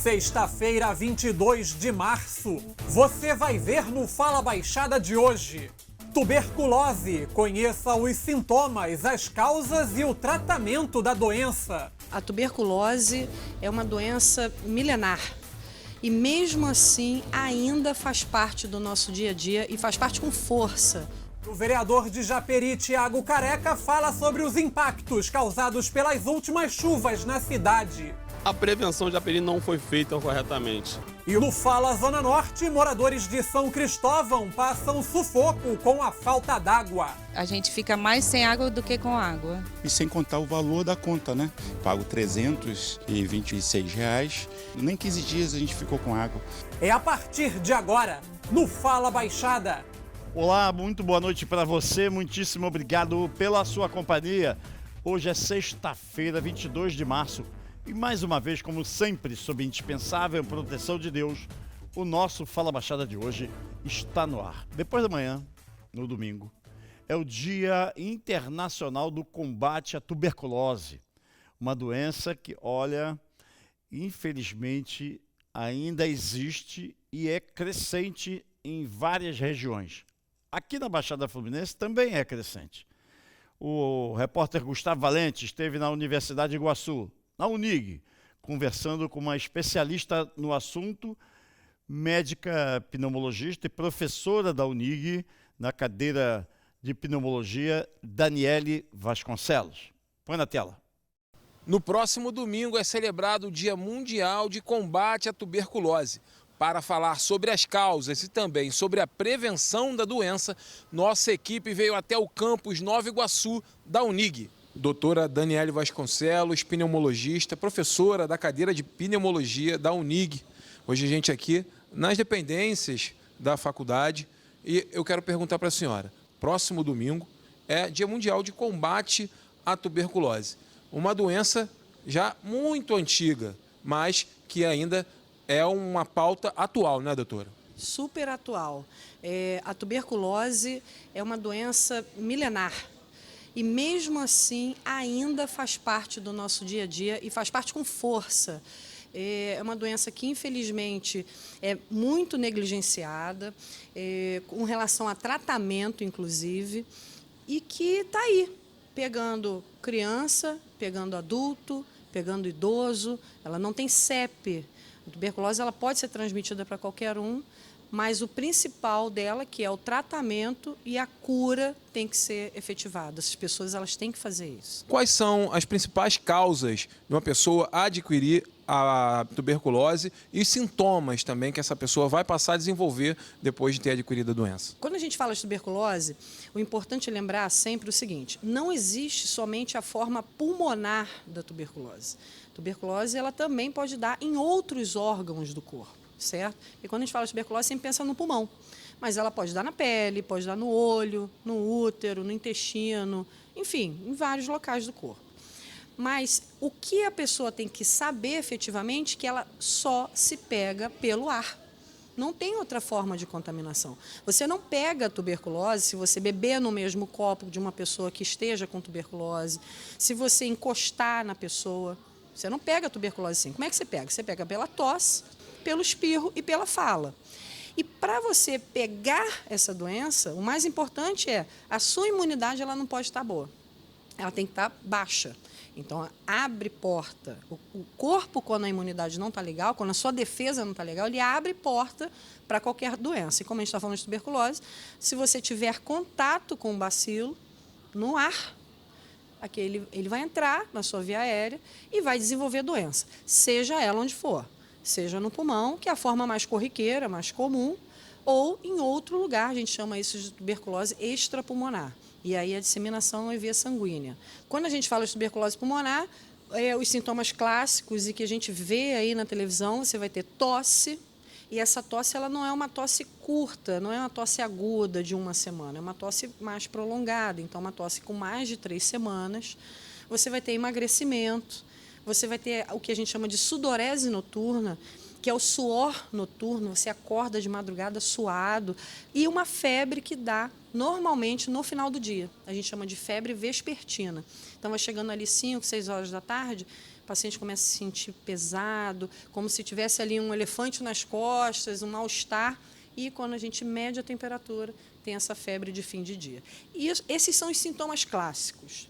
Sexta-feira, 22 de março, você vai ver no Fala Baixada de hoje. Tuberculose, conheça os sintomas, as causas e o tratamento da doença. A tuberculose é uma doença milenar e mesmo assim ainda faz parte do nosso dia a dia e faz parte com força. O vereador de Japeri, Thiago Careca, fala sobre os impactos causados pelas últimas chuvas na cidade. A prevenção de Japeri não foi feita corretamente. E no Fala Zona Norte, moradores de São Cristóvão passam sufoco com a falta d'água. A gente fica mais sem água do que com água. E sem contar o valor da conta, né? Pago R$326, nem 15 dias a gente ficou com água. É a partir de agora, no Fala Baixada. Olá, muito boa noite para você, muitíssimo obrigado pela sua companhia. Hoje é sexta-feira, 22 de março. E mais uma vez, como sempre, sob indispensável proteção de Deus, o nosso Fala Baixada de hoje está no ar. Depois da manhã, no domingo, é o Dia Internacional do Combate à Tuberculose. Uma doença que, olha, infelizmente ainda existe e é crescente em várias regiões. Aqui na Baixada Fluminense também é crescente. O repórter Gustavo Valente esteve na Universidade de Iguaçu, na Unig, conversando com uma especialista no assunto, médica pneumologista e professora da Unig, na cadeira de pneumologia, Daniele Vasconcelos. Põe na tela. No próximo domingo é celebrado o Dia Mundial de Combate à Tuberculose. Para falar sobre as causas e também sobre a prevenção da doença, nossa equipe veio até o campus Nova Iguaçu da Unig. Doutora Daniele Vasconcelos, pneumologista, professora da cadeira de pneumologia da Unig. Hoje a gente aqui nas dependências da faculdade e eu quero perguntar para a senhora, próximo domingo é Dia Mundial de Combate à Tuberculose. Uma doença já muito antiga, mas que ainda é uma pauta atual, né, doutora? Super atual. A tuberculose é uma doença milenar. E mesmo assim ainda faz parte do nosso dia a dia e faz parte com força. É uma doença que infelizmente é muito negligenciada, com relação a tratamento inclusive, e que está aí, pegando criança, pegando adulto, pegando idoso. Ela não tem CEP. A tuberculose ela pode ser transmitida para qualquer um, mas o principal dela, que é o tratamento e a cura, tem que ser efetivada. Essas pessoas elas têm que fazer isso. Quais são as principais causas de uma pessoa adquirir a tuberculose e sintomas também que essa pessoa vai passar a desenvolver depois de ter adquirido a doença? Quando a gente fala de tuberculose, o importante é lembrar sempre o seguinte: não existe somente a forma pulmonar da tuberculose. A tuberculose ela também pode dar em outros órgãos do corpo. Certo? E quando a gente fala de tuberculose, sempre pensa no pulmão. Mas ela pode dar na pele, pode dar no olho, no útero, no intestino, enfim, em vários locais do corpo. Mas o que a pessoa tem que saber efetivamente é que ela só se pega pelo ar. Não tem outra forma de contaminação. Você não pega a tuberculose se você beber no mesmo copo de uma pessoa que esteja com tuberculose, se você encostar na pessoa. Você não pega a tuberculose assim. Como é que você pega? Você pega pela tosse, pelo espirro e pela fala. E para você pegar essa doença, o mais importante é a sua imunidade ela não pode estar boa. Ela tem que estar baixa. Então, abre porta. O corpo, quando a imunidade não está legal, quando a sua defesa não está legal, ele abre porta para qualquer doença. E como a gente está falando de tuberculose, se você tiver contato com o bacilo no ar, aqui ele vai entrar na sua via aérea e vai desenvolver doença, seja ela onde for. Seja no pulmão, que é a forma mais corriqueira, mais comum, ou em outro lugar, a gente chama isso de tuberculose extrapulmonar. E aí a disseminação é via sanguínea. Quando a gente fala de tuberculose pulmonar, os sintomas clássicos e que a gente vê aí na televisão, você vai ter tosse, e essa tosse ela não é uma tosse curta, não é uma tosse aguda de uma semana, é uma tosse mais prolongada, então uma tosse com mais de 3 semanas. Você vai ter emagrecimento, você vai ter o que a gente chama de sudorese noturna, que é o suor noturno, você acorda de madrugada suado, e uma febre que dá normalmente no final do dia. A gente chama de febre vespertina. Então, vai chegando ali 5, 6 horas da tarde, o paciente começa a se sentir pesado, como se tivesse ali um elefante nas costas, um mal-estar, e quando a gente mede a temperatura, tem essa febre de fim de dia. E esses são os sintomas clássicos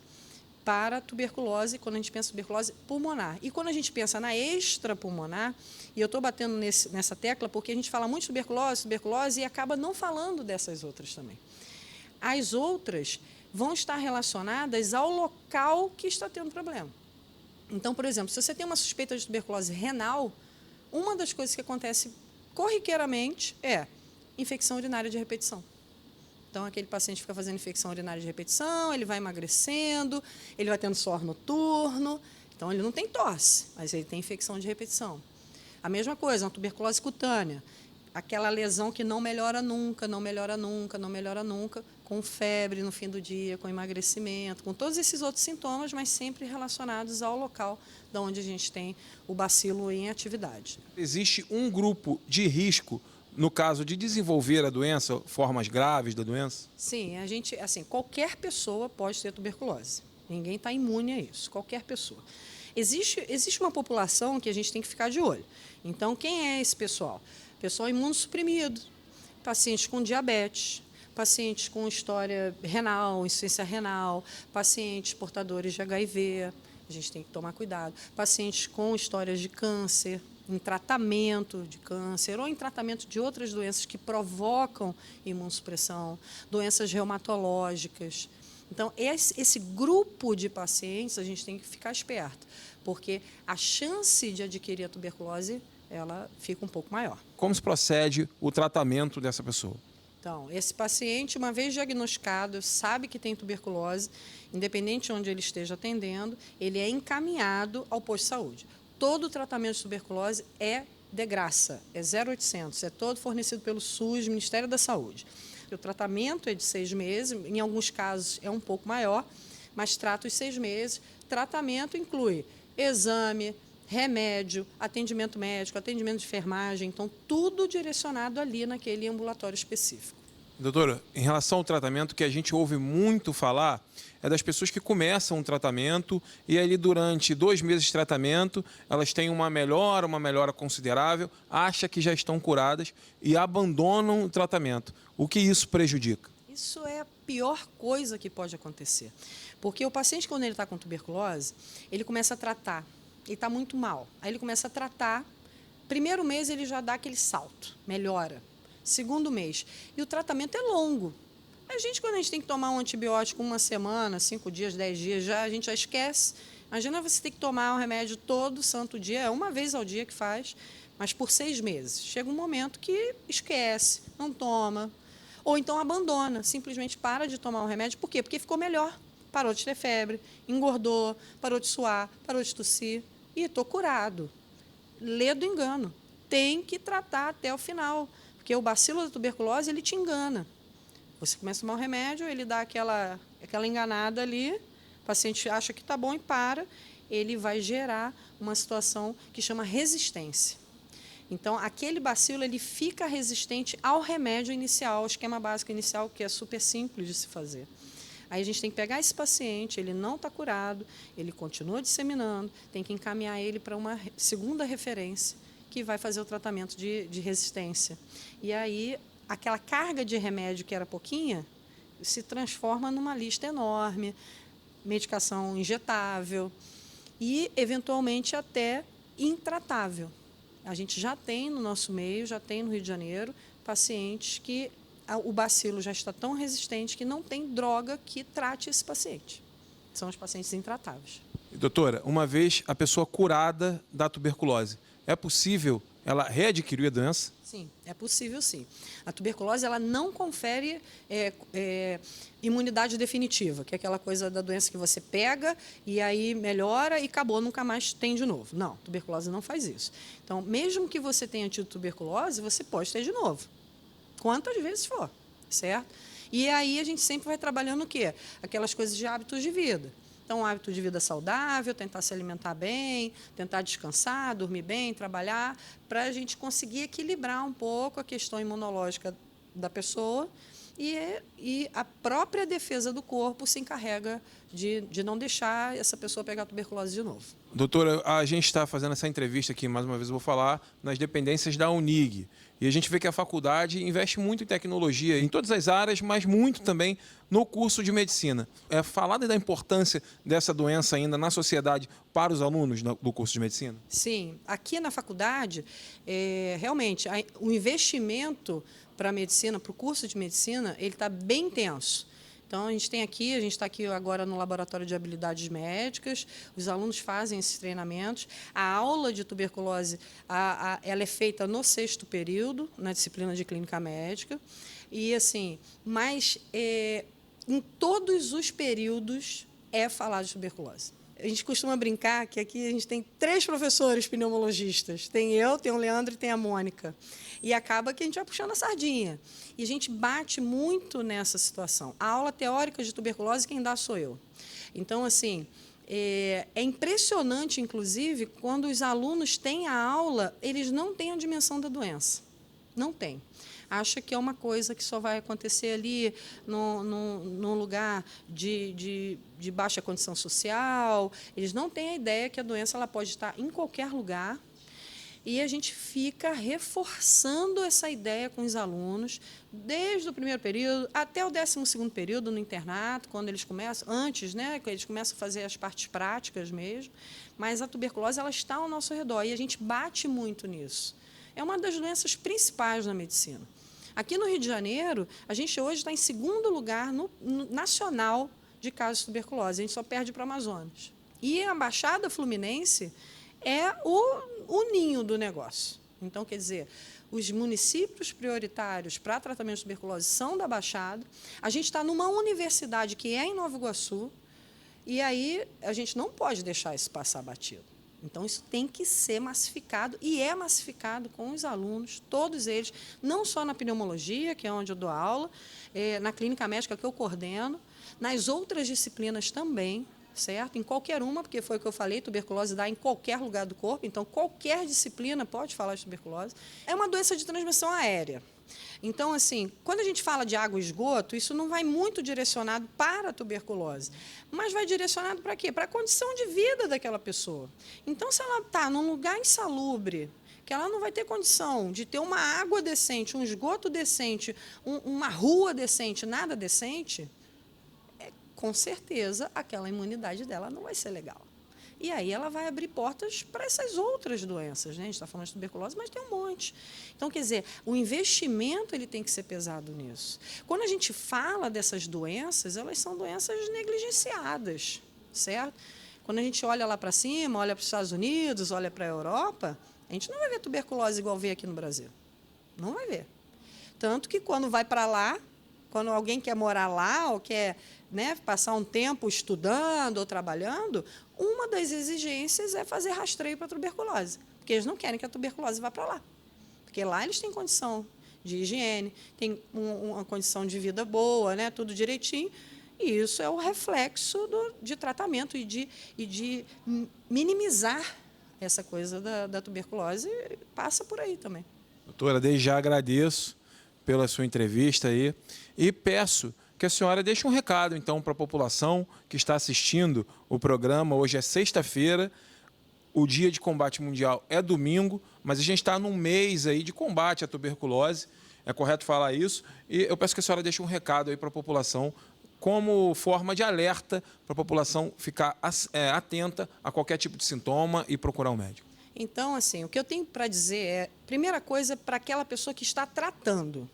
para a tuberculose, quando a gente pensa em tuberculose pulmonar. E quando a gente pensa na extrapulmonar, e eu estou batendo nessa tecla porque a gente fala muito de tuberculose, e acaba não falando dessas outras também. As outras vão estar relacionadas ao local que está tendo problema. Então, por exemplo, se você tem uma suspeita de tuberculose renal, uma das coisas que acontece corriqueiramente é infecção urinária de repetição. Então, aquele paciente fica fazendo infecção urinária de repetição, ele vai emagrecendo, ele vai tendo suor noturno. Então, ele não tem tosse, mas ele tem infecção de repetição. A mesma coisa, uma tuberculose cutânea. Aquela lesão que não melhora nunca, não melhora nunca, não melhora nunca, com febre no fim do dia, com emagrecimento, com todos esses outros sintomas, mas sempre relacionados ao local de onde a gente tem o bacilo em atividade. Existe um grupo de risco no caso de desenvolver a doença, formas graves da doença? Sim, qualquer pessoa pode ter tuberculose. Ninguém está imune a isso, qualquer pessoa. Existe uma população que a gente tem que ficar de olho. Então, quem é esse pessoal? Pessoal imunossuprimido, pacientes com diabetes, pacientes com história renal, insuficiência renal, pacientes portadores de HIV, a gente tem que tomar cuidado, pacientes com histórias de câncer, em tratamento de câncer ou em tratamento de outras doenças que provocam imunossupressão, doenças reumatológicas. Então, esse grupo de pacientes a gente tem que ficar esperto, porque a chance de adquirir a tuberculose ela fica um pouco maior. Como se procede o tratamento dessa pessoa? Então, esse paciente, uma vez diagnosticado, sabe que tem tuberculose, independente de onde ele esteja atendendo, ele é encaminhado ao posto de saúde. Todo o tratamento de tuberculose é de graça, é 0800, é todo fornecido pelo SUS, Ministério da Saúde. O tratamento é de 6 meses, em alguns casos é um pouco maior, mas trata os 6 meses. Tratamento inclui exame, remédio, atendimento médico, atendimento de enfermagem, então tudo direcionado ali naquele ambulatório específico. Doutora, em relação ao tratamento, que a gente ouve muito falar é das pessoas que começam um tratamento e ali durante 2 meses de tratamento elas têm uma melhora considerável, acham que já estão curadas e abandonam o tratamento. O que isso prejudica? Isso é a pior coisa que pode acontecer, porque o paciente, quando ele está com tuberculose, ele começa a tratar, ele está muito mal, aí ele começa a tratar, primeiro mês ele já dá aquele salto, melhora. Segundo mês. E o tratamento é longo. Quando a gente tem que tomar um antibiótico 1 semana, 5 dias, 10 dias, a gente já esquece. Imagina você ter que tomar um remédio todo santo dia, é uma vez ao dia que faz, mas por 6 meses. Chega um momento que esquece, não toma, ou então abandona, simplesmente para de tomar o remédio. Por quê? Porque ficou melhor. Parou de ter febre, engordou, parou de suar, parou de tossir. E estou curado. Lê do engano. Tem que tratar até o final. Porque o bacilo da tuberculose, ele te engana. Você começa a tomar o remédio, ele dá aquela enganada ali, o paciente acha que está bom e para, ele vai gerar uma situação que chama resistência. Então, aquele bacilo ele fica resistente ao remédio inicial, ao esquema básico inicial, que é super simples de se fazer. Aí a gente tem que pegar esse paciente, ele não está curado, ele continua disseminando, tem que encaminhar ele para uma segunda referência, que vai fazer o tratamento de resistência. E aí, aquela carga de remédio que era pouquinha, se transforma numa lista enorme, medicação injetável e, eventualmente, até intratável. A gente já tem no nosso meio, já tem no Rio de Janeiro, pacientes que o bacilo já está tão resistente que não tem droga que trate esse paciente. São os pacientes intratáveis. Doutora, uma vez a pessoa curada da tuberculose, é possível ela readquirir a doença? Sim, é possível sim. A tuberculose ela não confere imunidade definitiva, que é aquela coisa da doença que você pega e aí melhora e acabou, nunca mais tem de novo. Não, tuberculose não faz isso. Então, mesmo que você tenha tido tuberculose, você pode ter de novo. Quantas vezes for, certo? E aí a gente sempre vai trabalhando o quê? Aquelas coisas de hábitos de vida. Então, hábito de vida saudável, tentar se alimentar bem, tentar descansar, dormir bem, trabalhar, para a gente conseguir equilibrar um pouco a questão imunológica da pessoa e a própria defesa do corpo se encarrega de não deixar essa pessoa pegar tuberculose de novo. Doutora, a gente está fazendo essa entrevista aqui, mais uma vez eu vou falar, nas dependências da UNIG. E a gente vê que a faculdade investe muito em tecnologia, em todas as áreas, mas muito também no curso de medicina. Falar da importância dessa doença ainda na sociedade para os alunos do curso de medicina? Sim, aqui na faculdade, realmente, o investimento para a medicina, para o curso de medicina, ele está bem intenso. Então, a gente está aqui agora no Laboratório de Habilidades Médicas, os alunos fazem esses treinamentos. A aula de tuberculose ela é feita no 6º período, na disciplina de Clínica Médica. E, assim, mas em todos os períodos é falado de tuberculose. A gente costuma brincar que aqui a gente tem 3 professores pneumologistas. Tem eu, tem o Leandro e tem a Mônica. E acaba que a gente vai puxando a sardinha. E a gente bate muito nessa situação. A aula teórica de tuberculose, quem dá sou eu. Então, assim, é impressionante, inclusive, quando os alunos têm a aula, eles não têm a dimensão da doença. Não tem. Acha que é uma coisa que só vai acontecer ali num lugar de baixa condição social. Eles não têm a ideia que a doença ela pode estar em qualquer lugar. E a gente fica reforçando essa ideia com os alunos, desde o 1º período até o 12º período no internato, quando eles começam, antes, né, que eles começam a fazer as partes práticas mesmo. Mas a tuberculose ela está ao nosso redor e a gente bate muito nisso. É uma das doenças principais na medicina. Aqui no Rio de Janeiro, a gente hoje está em 2º lugar no nacional de casos de tuberculose. A gente só perde para o Amazonas. E a Baixada Fluminense é o ninho do negócio. Então, quer dizer, os municípios prioritários para tratamento de tuberculose são da Baixada. A gente está numa universidade que é em Nova Iguaçu, e aí a gente não pode deixar isso passar batido. Então, isso tem que ser massificado, e é massificado com os alunos, todos eles, não só na pneumologia, que é onde eu dou aula, na clínica médica que eu coordeno, nas outras disciplinas também, certo? Em qualquer uma, porque foi o que eu falei, tuberculose dá em qualquer lugar do corpo, então qualquer disciplina pode falar de tuberculose. É uma doença de transmissão aérea. Então, assim, quando a gente fala de água e esgoto, isso não vai muito direcionado para a tuberculose, mas vai direcionado para quê? Para a condição de vida daquela pessoa. Então, se ela está num lugar insalubre, que ela não vai ter condição de ter uma água decente, um esgoto decente, uma rua decente, nada decente, com certeza aquela imunidade dela não vai ser legal. E aí ela vai abrir portas para essas outras doenças, né? A gente está falando de tuberculose, mas tem um monte. Então, quer dizer, o investimento ele tem que ser pesado nisso. Quando a gente fala dessas doenças, elas são doenças negligenciadas, certo? Quando a gente olha lá para cima, olha para os Estados Unidos, olha para a Europa, a gente não vai ver tuberculose igual vê aqui no Brasil. Não vai ver. Tanto que quando vai para lá, quando alguém quer morar lá ou quer, né, passar um tempo estudando ou trabalhando, uma das exigências é fazer rastreio para a tuberculose, porque eles não querem que a tuberculose vá para lá, porque lá eles têm condição de higiene, têm uma condição de vida boa, né, tudo direitinho, e isso é o reflexo de tratamento e de minimizar essa coisa da tuberculose, passa por aí também. Doutora, desde já agradeço pela sua entrevista aí e peço que a senhora deixe um recado, então, para a população que está assistindo o programa. Hoje é sexta-feira, o Dia de Combate Mundial é domingo, mas a gente está num mês aí de combate à tuberculose, é correto falar isso? E eu peço que a senhora deixe um recado aí para a população, como forma de alerta para a população ficar atenta a qualquer tipo de sintoma e procurar um médico. Então, assim, o que eu tenho para dizer é, primeira coisa, para aquela pessoa que está tratando.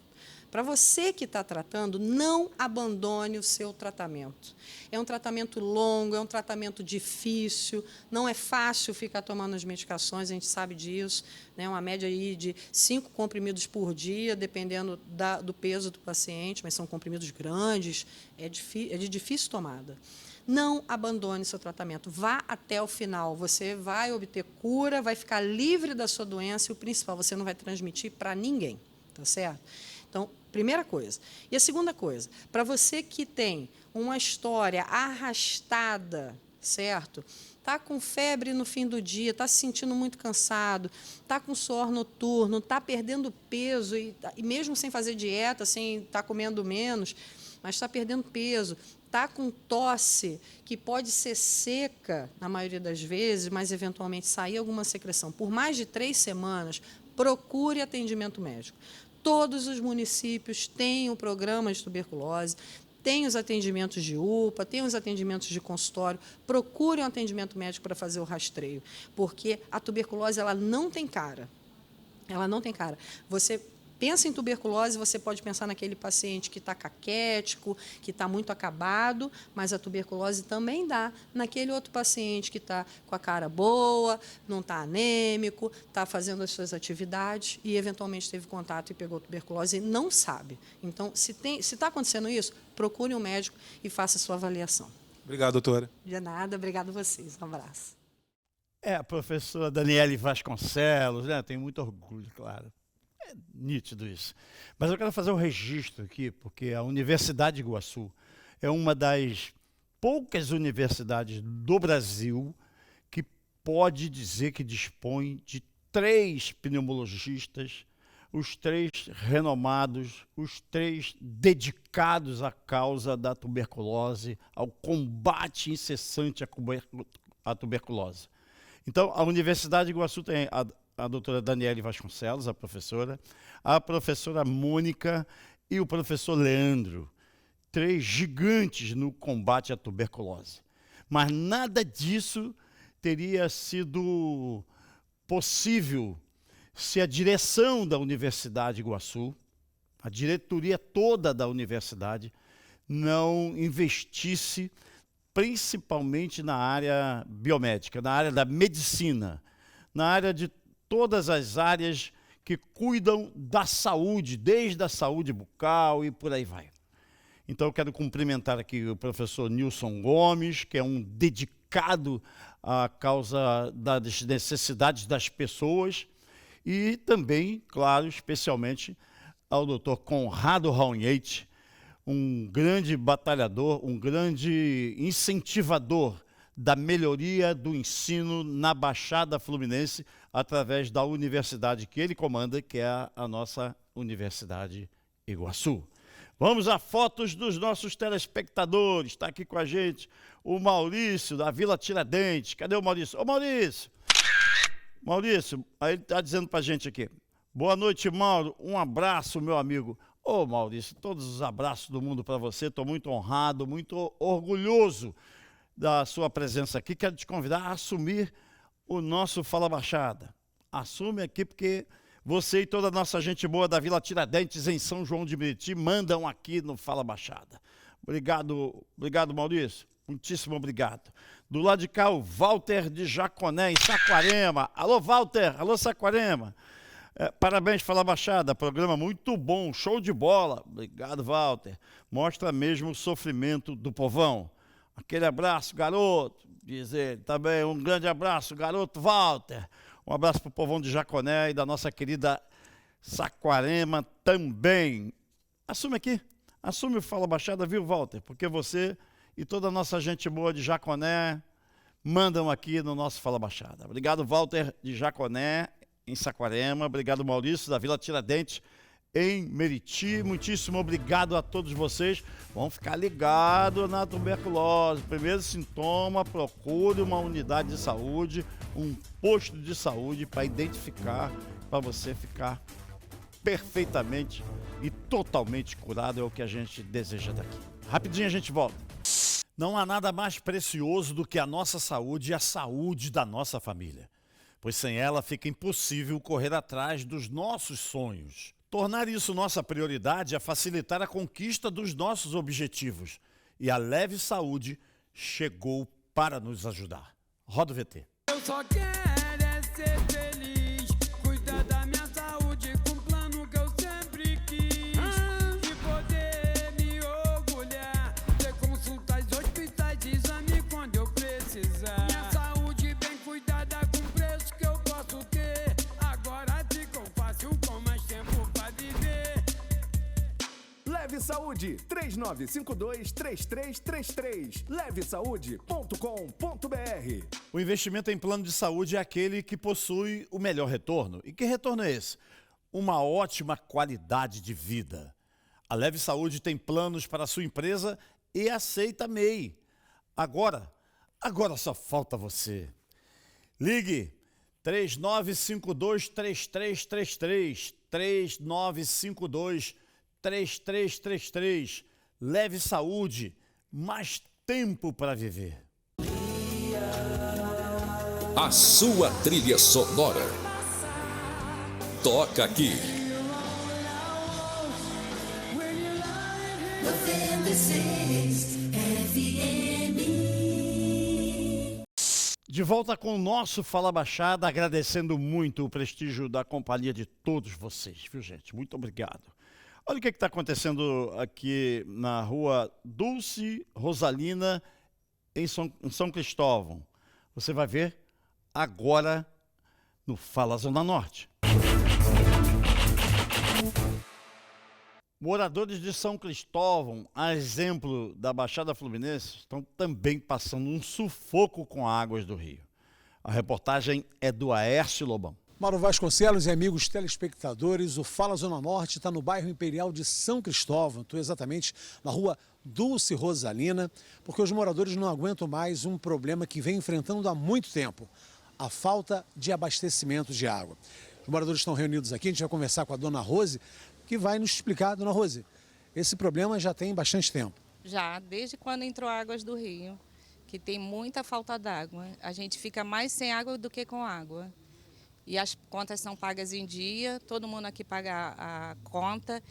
Para você que está tratando, não abandone o seu tratamento. É um tratamento longo, é um tratamento difícil, não é fácil ficar tomando as medicações, a gente sabe disso, né? Uma média aí de 5 comprimidos por dia, dependendo do peso do paciente, mas são comprimidos grandes, é de difícil tomada. Não abandone seu tratamento, vá até o final, você vai obter cura, vai ficar livre da sua doença e o principal, você não vai transmitir para ninguém, tá certo? Então, primeira coisa. E a segunda coisa, para você que tem uma história arrastada certo? Tá com febre no fim do dia, tá se sentindo muito cansado, tá com suor noturno, tá perdendo peso e mesmo sem fazer dieta, sem estar comendo menos, mas está perdendo peso, está com tosse, que pode ser seca na maioria das vezes, mas eventualmente sair alguma secreção por mais de 3 semanas, procure atendimento médico. Todos os municípios têm o programa de tuberculose, tem os atendimentos de UPA, tem os atendimentos de consultório, procure um atendimento médico para fazer o rastreio, porque a tuberculose ela não tem cara. Ela não tem cara. Você pensa em tuberculose, você pode pensar naquele paciente que está caquético, que está muito acabado, mas a tuberculose também dá naquele outro paciente que está com a cara boa, não está anêmico, está fazendo as suas atividades e, eventualmente, teve contato e pegou tuberculose e não sabe. Então, se está acontecendo isso, procure um médico e faça a sua avaliação. Obrigado, doutora. De nada, obrigado a vocês. Um abraço. É, a professora Daniele Vasconcelos, né? Tenho muito orgulho, claro. É nítido isso. Mas eu quero fazer um registro aqui, porque a Universidade de Iguaçu é uma das poucas universidades do Brasil que pode dizer que dispõe de 3 pneumologistas, os 3 renomados, os 3 dedicados à causa da tuberculose, ao combate incessante à tuberculose. Então, a Universidade de Iguaçu tem a doutora Daniele Vasconcelos, a professora Mônica e o professor Leandro, 3 gigantes no combate à tuberculose. Mas nada disso teria sido possível se a direção da Universidade de Iguaçu, a diretoria toda da universidade, não investisse principalmente na área biomédica, na área da medicina, na área de todas as áreas que cuidam da saúde, desde a saúde bucal e por aí vai. Então, eu quero cumprimentar aqui o professor Nilson Gomes, que é um dedicado à causa das necessidades das pessoas, e também, claro, especialmente ao doutor Conrado Raunhete, um grande batalhador, um grande incentivador da melhoria do ensino na Baixada Fluminense, através da universidade que ele comanda, que é a nossa Universidade Iguaçu. Vamos a fotos dos nossos telespectadores. Está aqui com a gente o Maurício, da Vila Tiradentes. Cadê o Maurício? Ô, Maurício! Maurício, aí ele está dizendo para a gente aqui. Boa noite, Mauro. Um abraço, meu amigo. Ô, Maurício, todos os abraços do mundo para você. Estou muito honrado, muito orgulhoso da sua presença aqui. Quero te convidar a assumir o nosso Fala Baixada. Assume aqui, porque você e toda a nossa gente boa da Vila Tiradentes, em São João de Meriti, mandam aqui no Fala Baixada. Obrigado, Maurício. Muitíssimo obrigado. Do lado de cá, o Walter de Jaconé, em Saquarema. Alô, Walter. Alô, Saquarema. Parabéns, Fala Baixada, programa muito bom, show de bola. Obrigado, Walter. Mostra mesmo o sofrimento do povão. Aquele abraço, garoto, diz ele. Também um grande abraço, garoto Walter. Um abraço para o povão de Jaconé e da nossa querida Saquarema também. Assume aqui, assume o Fala Baixada, viu, Walter? Porque você e toda a nossa gente boa de Jaconé mandam aqui no nosso Fala Baixada. Obrigado, Walter de Jaconé, em Saquarema. Obrigado, Maurício, da Vila Tiradentes, em Meriti. Muitíssimo obrigado a todos vocês. Vamos ficar ligados na tuberculose. Primeiro sintoma, procure uma unidade de saúde, um posto de saúde para identificar, para você ficar perfeitamente e totalmente curado. É o que a gente deseja daqui. Rapidinho a gente volta. Não há nada mais precioso do que a nossa saúde e a saúde da nossa família, pois sem ela fica impossível correr atrás dos nossos sonhos. Tornar isso nossa prioridade é facilitar a conquista dos nossos objetivos. E a Leve Saúde chegou para nos ajudar. Roda o VT. Eu só quero é ser feliz, cuidar da minha saúde com o plano que eu sempre quis. E poder me orgulhar, ter consultas, hospitais, exame quando eu precisar. Minha saúde bem cuidada com o preço que eu posso ter. Agora ficou fácil com mais tempo pra viver. Leve Saúde. Saúde, 3952-3333, levesaude.com.br. O investimento em plano de saúde é aquele que possui o melhor retorno. E que retorno é esse? Uma ótima qualidade de vida. A Leve Saúde tem planos para a sua empresa e aceita MEI. Agora só falta você. Ligue 3952-3333, 3952-3333. Leve Saúde, mais tempo para viver. A sua trilha sonora toca aqui. De volta com o nosso Fala Baixada, agradecendo muito o prestígio da companhia de todos vocês, viu, gente? Muito obrigado. Olha o que está acontecendo aqui na rua Dulce Rosalina, em São Cristóvão. Você vai ver agora no Fala Zona Norte. Moradores de São Cristóvão, a exemplo da Baixada Fluminense, estão também passando um sufoco com águas do rio. A reportagem é do Aércio Lobão. Mauro Vasconcelos e amigos telespectadores, o Fala Zona Norte está no bairro Imperial de São Cristóvão. Estou exatamente na rua Dulce Rosalina, porque os moradores não aguentam mais um problema que vem enfrentando há muito tempo: a falta de abastecimento de água. Os moradores estão reunidos aqui, a gente vai conversar com a dona Rose, que vai nos explicar. Dona Rose, esse problema já tem bastante tempo. Já, desde quando entrou águas do rio, que tem muita falta d'água. A gente fica mais sem água do que com água. E as contas são pagas em dia, todo mundo aqui paga a conta.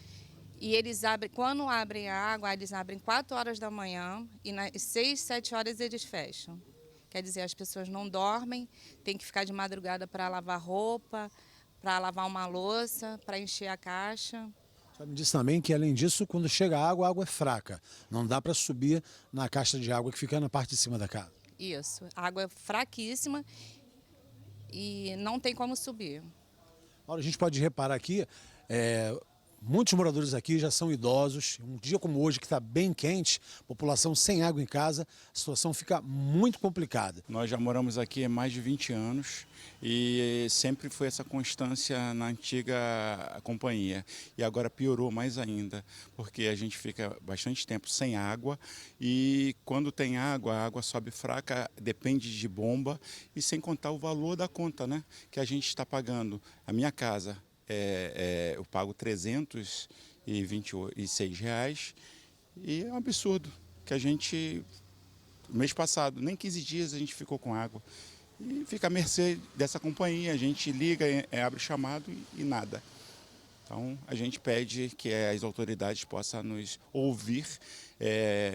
E eles abrem, quando abrem a água, eles abrem 4 horas da manhã e nas 6, 7 horas eles fecham. Quer dizer, as pessoas não dormem, tem que ficar de madrugada para lavar roupa, para lavar uma louça, para encher a caixa. Você me disse também que, além disso, quando chega a água é fraca. Não dá para subir na caixa de água que fica na parte de cima da casa. Isso, a água é fraquíssima e não tem como subir. Agora, a gente pode reparar aqui, muitos moradores aqui já são idosos. Um dia como hoje, que está bem quente, população sem água em casa, a situação fica muito complicada. Nós já moramos aqui há mais de 20 anos e sempre foi essa constância na antiga companhia. E agora piorou mais ainda, porque a gente fica bastante tempo sem água e quando tem água, a água sobe fraca, depende de bomba e sem contar o valor da conta, né, que a gente está pagando. A minha casa, eu pago R$326 e é um absurdo que a gente, mês passado, nem 15 dias a gente ficou com água e fica à mercê dessa companhia. A gente liga, abre chamado e nada. Então a gente pede que as autoridades possam nos ouvir,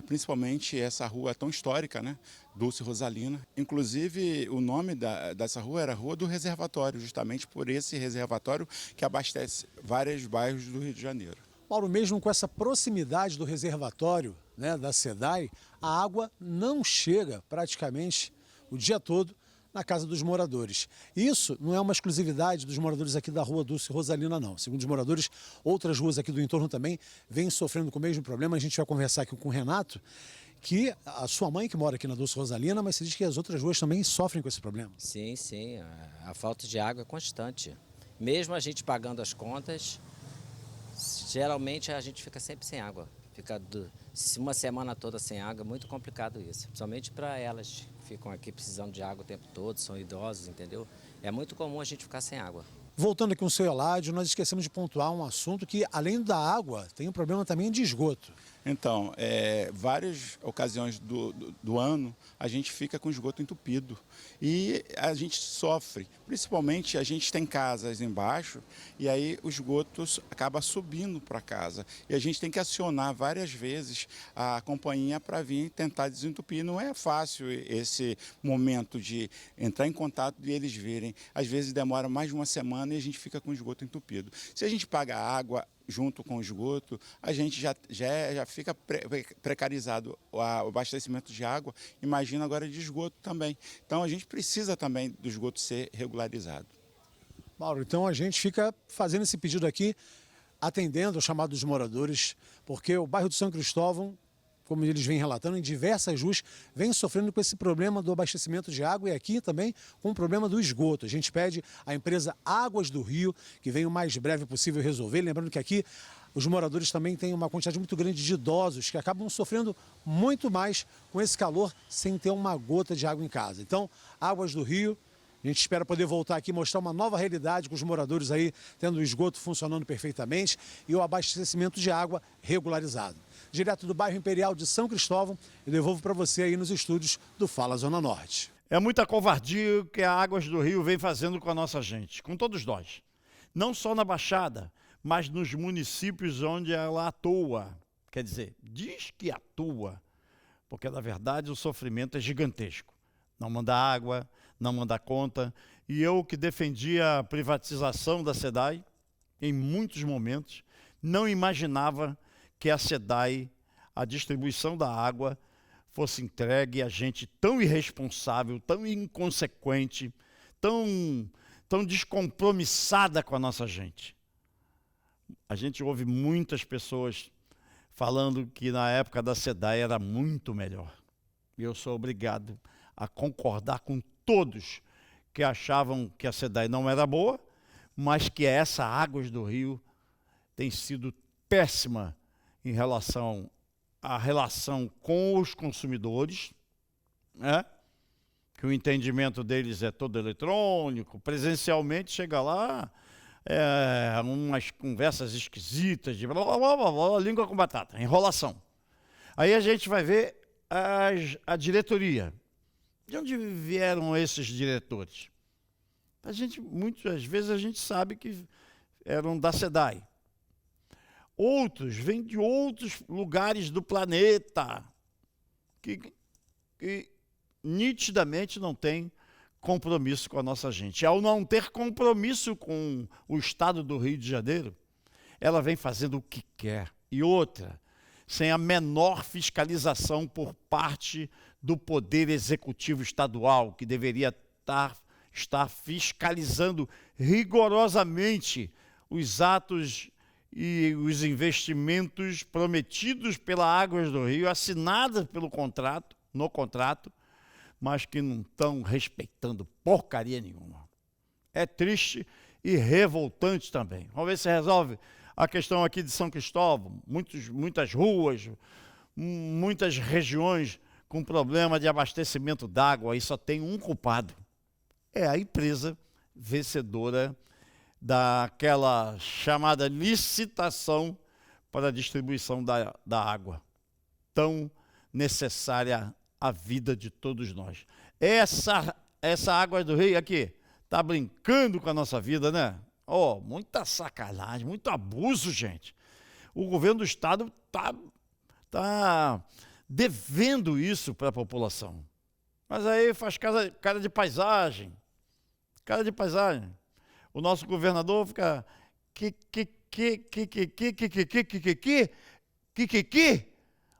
principalmente essa rua tão histórica, né? Dulce Rosalina. Inclusive o nome dessa rua era Rua do Reservatório, justamente por esse reservatório que abastece vários bairros do Rio de Janeiro. Mauro, mesmo com essa proximidade do reservatório, né, da SEDAI, a água não chega praticamente o dia todo na casa dos moradores. Isso não é uma exclusividade dos moradores aqui da rua Dulce Rosalina, não. Segundo os moradores, outras ruas aqui do entorno também vêm sofrendo com o mesmo problema. A gente vai conversar aqui com o Renato, que a sua mãe que mora aqui na Dulce Rosalina, mas você diz que as outras ruas também sofrem com esse problema. Sim, sim. A falta de água é constante. Mesmo a gente pagando as contas, geralmente a gente fica sempre sem água. Fica uma semana toda sem água, é muito complicado isso. Principalmente para elas que ficam aqui precisando de água o tempo todo, são idosos, entendeu? É muito comum a gente ficar sem água. Voltando aqui com o seu Eládio, nós esquecemos de pontuar um assunto que, além da água, tem um problema também de esgoto. Então, várias ocasiões do ano, a gente fica com esgoto entupido e a gente sofre. Principalmente, a gente tem casas embaixo e aí o esgoto acaba subindo para casa. E a gente tem que acionar várias vezes a companhia para vir tentar desentupir. Não é fácil esse momento de entrar em contato e eles virem. Às vezes demora mais de uma semana e a gente fica com o esgoto entupido. Se a gente paga água junto com o esgoto, a gente já fica precarizado o abastecimento de água, imagina agora de esgoto também. Então a gente precisa também do esgoto ser regularizado. Mauro, então a gente fica fazendo esse pedido aqui atendendo ao chamado dos moradores, porque o bairro do São Cristóvão, como eles vêm relatando, em diversas ruas, vem sofrendo com esse problema do abastecimento de água e aqui também com o problema do esgoto. A gente pede à empresa Águas do Rio que venha o mais breve possível resolver. Lembrando que aqui os moradores também têm uma quantidade muito grande de idosos que acabam sofrendo muito mais com esse calor sem ter uma gota de água em casa. Então, Águas do Rio, a gente espera poder voltar aqui e mostrar uma nova realidade com os moradores aí tendo o esgoto funcionando perfeitamente e o abastecimento de água regularizado. Direto do bairro Imperial de São Cristóvão, eu devolvo para você aí nos estúdios do Fala Zona Norte. É muita covardia que a Águas do Rio vem fazendo com a nossa gente, com todos nós. Não só na Baixada, mas nos municípios onde ela atua. Quer dizer, diz que atua, porque na verdade o sofrimento é gigantesco. Não manda água, não manda conta. E eu que defendia a privatização da SEDAI, em muitos momentos, não imaginava que a SEDAI, a distribuição da água, fosse entregue a gente tão irresponsável, tão inconsequente, tão descompromissada com a nossa gente. A gente ouve muitas pessoas falando que na época da SEDAI era muito melhor. E eu sou obrigado a concordar com todos que achavam que a SEDAI não era boa, mas que essa Águas do Rio tem sido péssima em relação à relação com os consumidores, né? Que o entendimento deles é todo eletrônico, presencialmente chega lá, umas conversas esquisitas, de blá, blá, blá, blá, blá, língua com batata, enrolação. Aí a gente vai ver a diretoria. De onde vieram esses diretores? Muitas vezes a gente sabe que eram da SEDAI. Outros vêm de outros lugares do planeta que nitidamente não têm compromisso com a nossa gente. Ao não ter compromisso com o Estado do Rio de Janeiro, ela vem fazendo o que quer. E outra, sem a menor fiscalização por parte do Poder Executivo Estadual, que deveria estar fiscalizando rigorosamente os atos e os investimentos prometidos pela Águas do Rio, assinados no contrato, mas que não estão respeitando porcaria nenhuma. É triste e revoltante também. Vamos ver se resolve a questão aqui de São Cristóvão. Muitas ruas, muitas regiões com problema de abastecimento d'água, e só tem um culpado. É a empresa vencedora daquela chamada licitação para a distribuição da água, tão necessária à vida de todos nós. Essa Água do Rio aqui está brincando com a nossa vida, né? Muita sacanagem, muito abuso, gente. O governo do estado tá devendo isso para a população. Mas aí faz cara de paisagem. Cara de paisagem. O nosso governador fica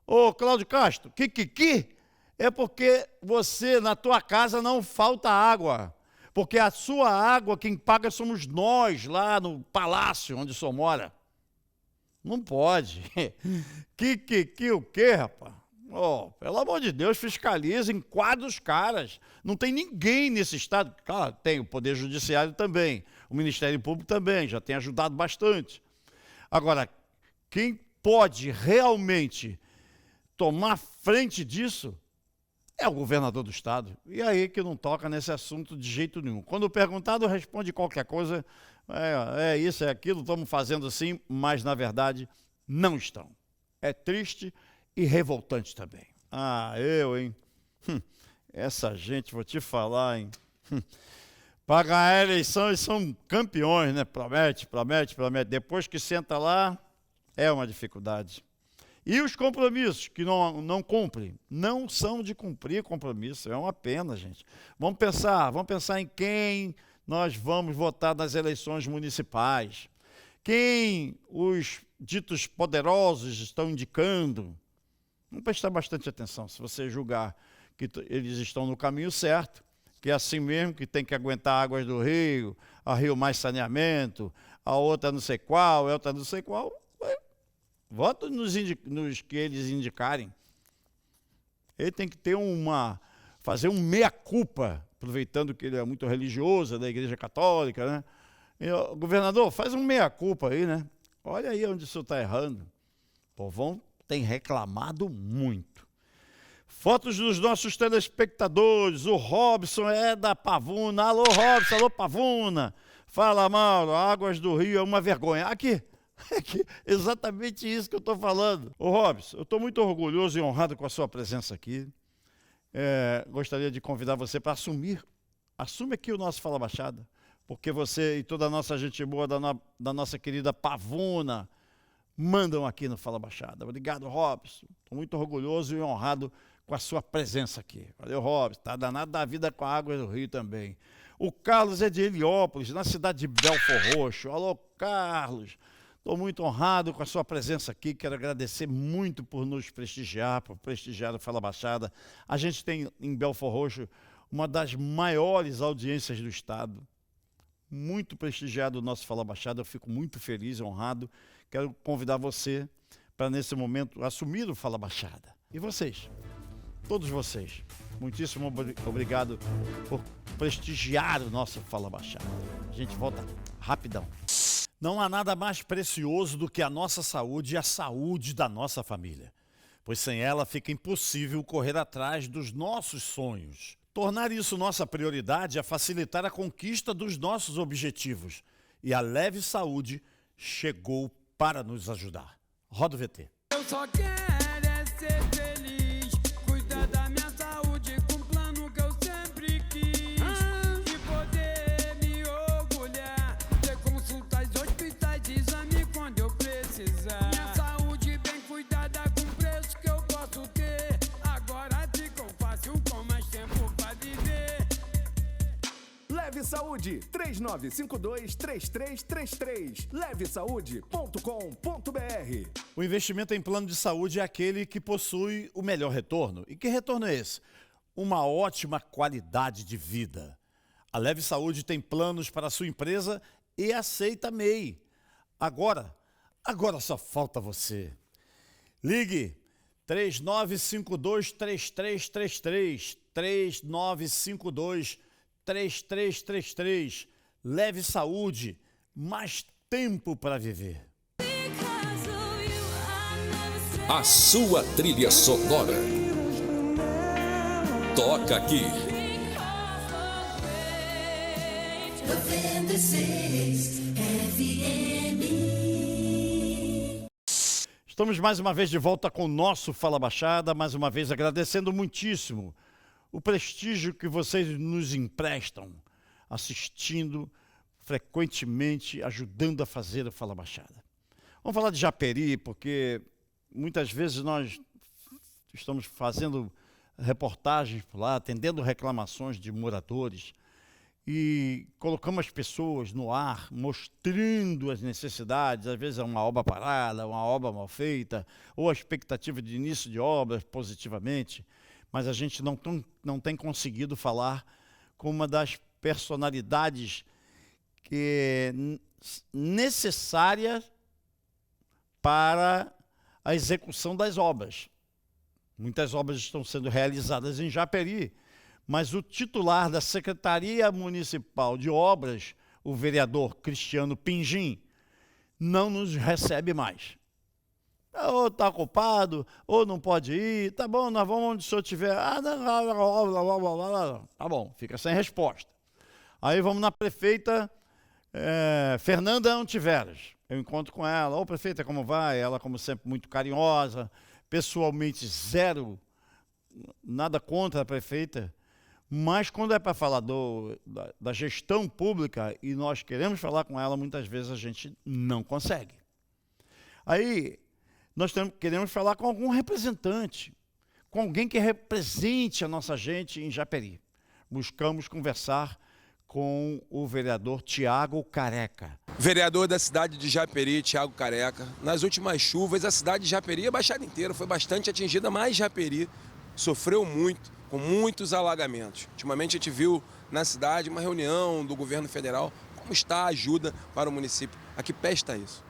Ô, Cláudio Castro, é porque você, na tua casa, não falta água. Porque a sua água, quem paga somos nós, lá no palácio onde o senhor mora. Não pode. O quê, rapaz? Pelo amor de Deus, fiscaliza, enquadra os caras. Não tem ninguém nesse estado. Claro, tem o Poder Judiciário também, o Ministério Público também, já tem ajudado bastante. Agora, quem pode realmente tomar frente disso é o governador do estado. E aí que não toca nesse assunto de jeito nenhum. Quando perguntado, responde qualquer coisa. É isso, é aquilo, estamos fazendo assim, mas na verdade não estão. É triste e revoltante também. Hein? Essa gente, vou te falar, hein? Para ganhar a eleição, eles são campeões, né? Promete. Depois que senta lá, é uma dificuldade. E os compromissos que não cumprem, não são de cumprir compromisso, é uma pena, gente. Vamos pensar em quem nós vamos votar nas eleições municipais, quem os ditos poderosos estão indicando. Vamos prestar bastante atenção, se você julgar que eles estão no caminho certo, que é assim mesmo, que tem que aguentar Águas do Rio, a Rio Mais Saneamento, a outra não sei qual, a outra não sei qual. Voto nos que eles indicarem. Ele tem que ter fazer um meia-culpa, aproveitando que ele é muito religioso, da Igreja Católica, né? Governador, faz um meia-culpa aí, né? Olha aí onde o senhor está errando. O povão tem reclamado muito. Fotos dos nossos telespectadores. O Robson é da Pavuna. Alô, Robson, alô, Pavuna. Fala, Mauro, Águas do Rio é uma vergonha. Aqui, exatamente isso que eu estou falando. Ô, Robson, eu estou muito orgulhoso e honrado com a sua presença aqui. Gostaria de convidar você para assume aqui o nosso Fala Baixada, porque você e toda a nossa gente boa da nossa querida Pavuna mandam aqui no Fala Baixada. Obrigado, Robson. Estou muito orgulhoso e honrado com a sua presença aqui. Valeu, Robson. Está danado da vida com a Água do Rio também. O Carlos é de Heliópolis, na cidade de Belfor Roxo. Alô, Carlos. Estou muito honrado com a sua presença aqui. Quero agradecer muito por nos prestigiar, por prestigiar o Fala Baixada. A gente tem em Belfor Roxo uma das maiores audiências do estado. Muito prestigiado o nosso Fala Baixada. Eu fico muito feliz e honrado. Quero convidar você para, nesse momento, assumir o Fala Baixada. E vocês, todos vocês, muitíssimo obrigado por prestigiar o nosso Fala Baixada. A gente volta rapidão. Não há nada mais precioso do que a nossa saúde e a saúde da nossa família, pois sem ela fica impossível correr atrás dos nossos sonhos. Tornar isso nossa prioridade é facilitar a conquista dos nossos objetivos. E a Leve Saúde chegou para nos ajudar. Roda o VT. Eu só quero é ser feliz, cuidar da minha saúde com um plano que eu sempre quis. E poder me orgulhar, ter consultas, hospitais, exame quando eu precisar. Minha saúde bem cuidada com preço que eu posso ter. Agora ficou fácil com mais tempo pra viver. Leve Saúde, 3952-3333, levesaude.com.br. O investimento em plano de saúde é aquele que possui o melhor retorno. E que retorno é esse? Uma ótima qualidade de vida. A Leve Saúde tem planos para a sua empresa e aceita MEI. Agora só falta você. Ligue 3952-3333, 3952-3333. Leve Saúde, mais tempo para viver. A sua trilha sonora. Toca aqui. 96 FM. Estamos mais uma vez de volta com o nosso Fala Baixada, mais uma vez agradecendo muitíssimo o prestígio que vocês nos emprestam, assistindo frequentemente, ajudando a fazer o Fala Baixada. Vamos falar de Japeri, porque muitas vezes nós estamos fazendo reportagens por lá, atendendo reclamações de moradores e colocamos as pessoas no ar, mostrando as necessidades. Às vezes é uma obra parada, uma obra mal feita, ou a expectativa de início de obras positivamente, mas a gente não tem conseguido falar com uma das personalidades que é necessária para a execução das obras. Muitas obras estão sendo realizadas em Japeri, mas o titular da Secretaria Municipal de Obras, o vereador Cristiano Pingim, não nos recebe mais. Ou está ocupado, ou não pode ir, tá bom, nós vamos onde o senhor estiver. Tá bom, fica sem resposta. Aí vamos na prefeita Fernanda Antiveros. Eu encontro com ela. Ô, prefeita, como vai? Ela, como sempre, muito carinhosa. Pessoalmente, zero, nada contra a prefeita. Mas quando é para falar da gestão pública e nós queremos falar com ela, muitas vezes a gente não consegue. Aí nós queremos falar com algum representante, com alguém que represente a nossa gente em Japeri. Buscamos conversar com o vereador Tiago Careca. Vereador da cidade de Japeri, Tiago Careca. Nas últimas chuvas, a cidade de Japeri, a Baixada inteira, foi bastante atingida, mas Japeri sofreu muito, com muitos alagamentos. Ultimamente a gente viu na cidade uma reunião do governo federal como está a ajuda para o município? A que pé está isso?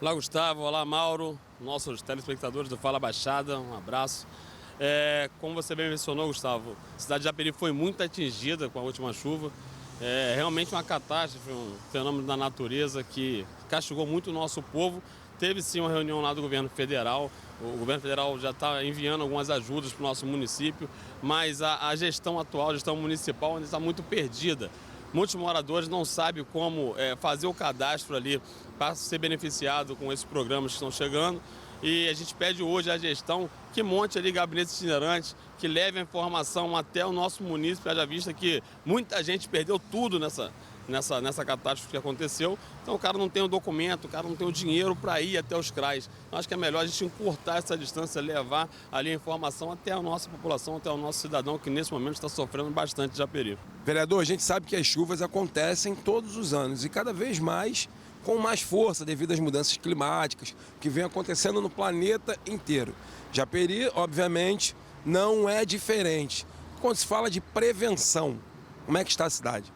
Olá, Gustavo. Olá, Mauro. Nossos telespectadores do Fala Baixada, um abraço. Como você bem mencionou, Gustavo, a cidade de Japeri foi muito atingida com a última chuva. É realmente uma catástrofe, um fenômeno da natureza que castigou muito o nosso povo. Teve sim uma reunião lá do governo federal. O governo federal já está enviando algumas ajudas para o nosso município, mas a gestão atual, a gestão municipal, ainda está muito perdida. Muitos moradores não sabem como fazer o cadastro ali para ser beneficiado com esses programas que estão chegando. E a gente pede hoje à gestão que monte ali gabinetes itinerantes, que leve a informação até o nosso município, haja vista que muita gente perdeu tudo nessa catástrofe que aconteceu. Então o cara não tem o documento, o cara não tem o dinheiro para ir até os CRAs. Então, acho que é melhor a gente encurtar essa distância, levar ali a informação até a nossa população, até o nosso cidadão, que nesse momento está sofrendo bastante de Japeri. Vereador, a gente sabe que as chuvas acontecem todos os anos e cada vez mais com mais força devido às mudanças climáticas que vem acontecendo no planeta inteiro. Japeri, obviamente, não é diferente. Quando se fala de prevenção, como é que está a cidade?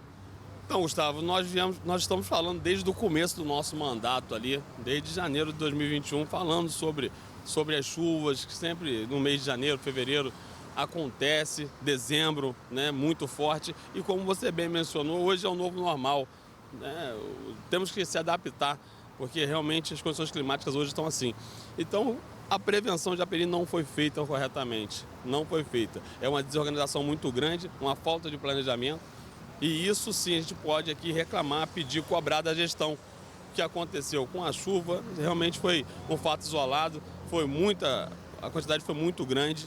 Então, Gustavo, nós estamos falando desde o começo do nosso mandato ali, desde janeiro de 2021, falando sobre as chuvas, que sempre no mês de janeiro, fevereiro, acontece, dezembro, né, muito forte. E como você bem mencionou, hoje é o novo normal. Temos que se adaptar, porque realmente as condições climáticas hoje estão assim. Então, a prevenção de Japeri não foi feita corretamente, não foi feita. É uma desorganização muito grande, uma falta de planejamento, e isso sim a gente pode aqui reclamar, pedir, cobrar da gestão. O que aconteceu com a chuva realmente foi um fato isolado, a quantidade foi muito grande.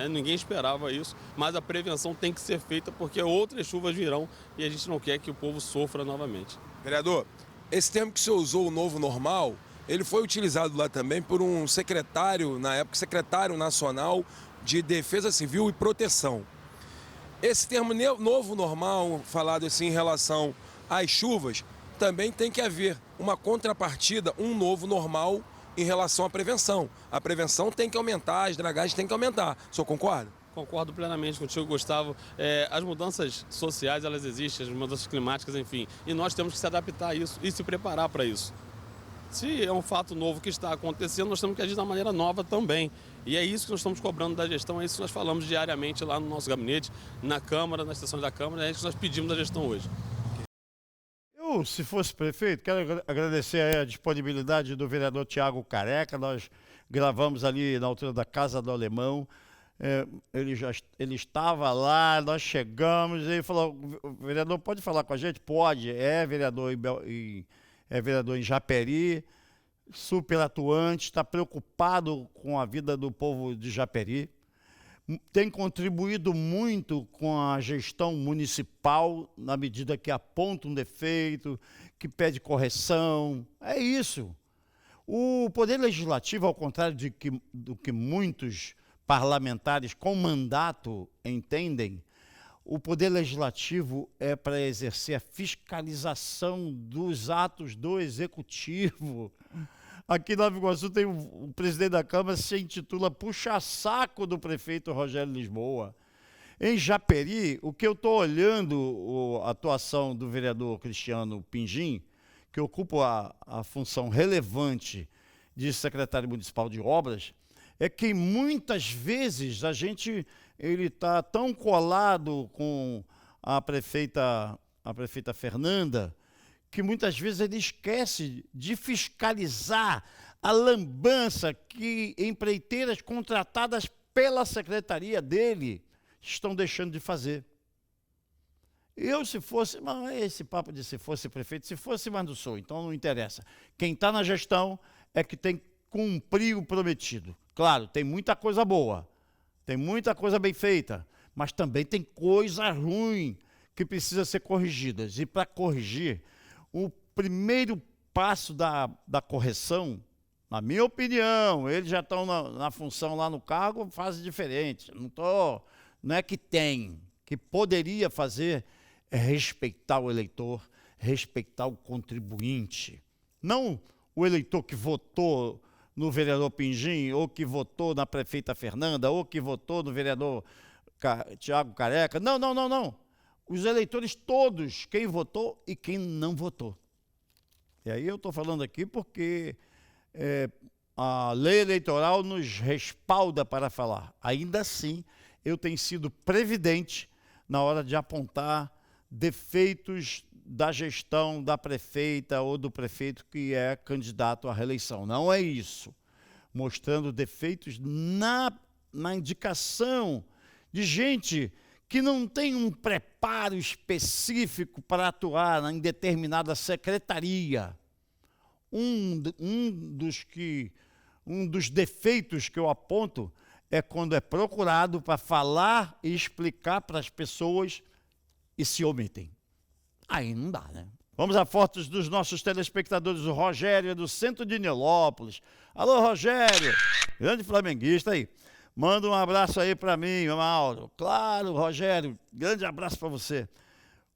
Ninguém esperava isso, mas a prevenção tem que ser feita porque outras chuvas virão e a gente não quer que o povo sofra novamente. Vereador, esse termo que o senhor usou, o novo normal, ele foi utilizado lá também por um secretário, na época, secretário nacional de Defesa Civil e Proteção. Esse termo novo normal, falado assim em relação às chuvas, também tem que haver uma contrapartida, um novo normal em relação à prevenção. A prevenção tem que aumentar, as dragagens têm que aumentar. O senhor concorda? Concordo plenamente contigo, Gustavo. As mudanças sociais, elas existem, as mudanças climáticas, enfim. E nós temos que se adaptar a isso e se preparar para isso. Se é um fato novo que está acontecendo, nós temos que agir de uma maneira nova também. E é isso que nós estamos cobrando da gestão, é isso que nós falamos diariamente lá no nosso gabinete, na Câmara, nas sessões da Câmara, é isso que nós pedimos da gestão hoje. Eu, se fosse prefeito, quero agradecer a disponibilidade do vereador Tiago Careca. Nós gravamos ali na altura da Casa do Alemão. Ele estava lá, nós chegamos, ele falou: vereador, pode falar com a gente? Pode, vereador em Japeri, super atuante, está preocupado com a vida do povo de Japeri. Tem contribuído muito com a gestão municipal, na medida que aponta um defeito, que pede correção. É isso. O Poder Legislativo, ao contrário do que muitos parlamentares com mandato entendem, o Poder Legislativo é para exercer a fiscalização dos atos do Executivo. Aqui em Nova Iguaçu tem o presidente da Câmara, se intitula puxa-saco do prefeito Rogério Lisboa. Em Japeri, o que eu estou olhando, a atuação do vereador Cristiano Pingim, que ocupa a função relevante de secretário municipal de obras, é que muitas vezes ele está tão colado com a prefeita Fernanda, que muitas vezes ele esquece de fiscalizar a lambança que empreiteiras contratadas pela secretaria dele estão deixando de fazer. Eu, se fosse, mas esse papo de se fosse prefeito, se fosse, mas não sou, então não interessa. Quem está na gestão é que tem que cumprir o prometido. Claro, tem muita coisa boa, tem muita coisa bem feita, mas também tem coisa ruim que precisa ser corrigidas. E para corrigir, o primeiro passo da correção, na minha opinião, eles já estão na função lá no cargo, fazem diferente. Não é que poderia fazer, é respeitar o eleitor, respeitar o contribuinte. Não o eleitor que votou no vereador Pingim, ou que votou na prefeita Fernanda, ou que votou no vereador Tiago Careca. Não. os eleitores todos, quem votou e quem não votou. E aí eu estou falando aqui porque a lei eleitoral nos respalda para falar. Ainda assim, eu tenho sido previdente na hora de apontar defeitos da gestão da prefeita ou do prefeito que é candidato à reeleição. Não é isso. Mostrando defeitos na indicação de gente que não tem um preparo específico para atuar em determinada secretaria. Um dos defeitos que eu aponto é quando é procurado para falar e explicar para as pessoas e se omitem. Aí não dá, né? Vamos a fotos dos nossos telespectadores. O Rogério é do centro de Nilópolis. Alô, Rogério, grande flamenguista aí. Manda um abraço aí para mim, Mauro. Claro, Rogério, grande abraço para você.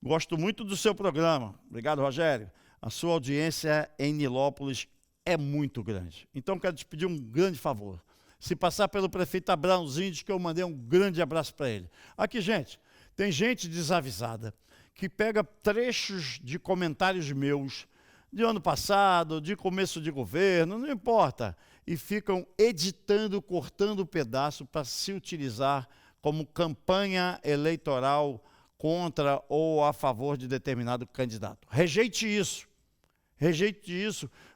Gosto muito do seu programa. Obrigado, Rogério. A sua audiência em Nilópolis é muito grande. Então, quero te pedir um grande favor. Se passar pelo prefeito Abraãozinho, diz que eu mandei um grande abraço para ele. Aqui, gente, tem gente desavisada que pega trechos de comentários meus, de ano passado, de começo de governo, não importa, e ficam editando, cortando pedaço para se utilizar como campanha eleitoral contra ou a favor de determinado candidato. Rejeite isso,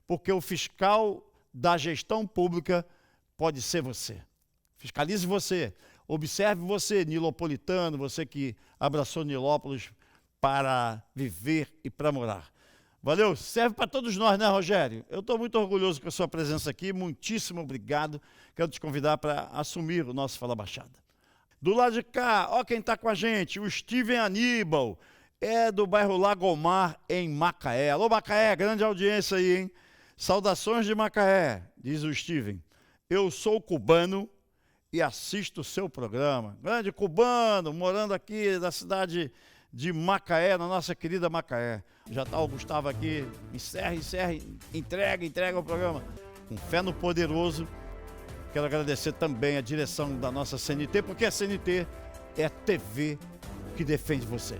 porque o fiscal da gestão pública pode ser você. Fiscalize você, observe você, nilopolitano, você que abraçou Nilópolis para viver e para morar. Valeu? Serve para todos nós, né, Rogério? Eu estou muito orgulhoso com a sua presença aqui, muitíssimo obrigado. Quero te convidar para assumir o nosso Fala Baixada. Do lado de cá, ó quem está com a gente, o Steven Aníbal, é do bairro Lagomar, em Macaé. Alô, Macaé, grande audiência aí, hein? Saudações de Macaé, diz o Steven. Eu sou cubano e assisto o seu programa. Grande cubano, morando aqui da cidade de Macaé, na nossa querida Macaé. Já está o Gustavo aqui, encerra, entrega o programa. Com fé no poderoso, quero agradecer também a direção da nossa CNT, porque a CNT é a TV que defende você.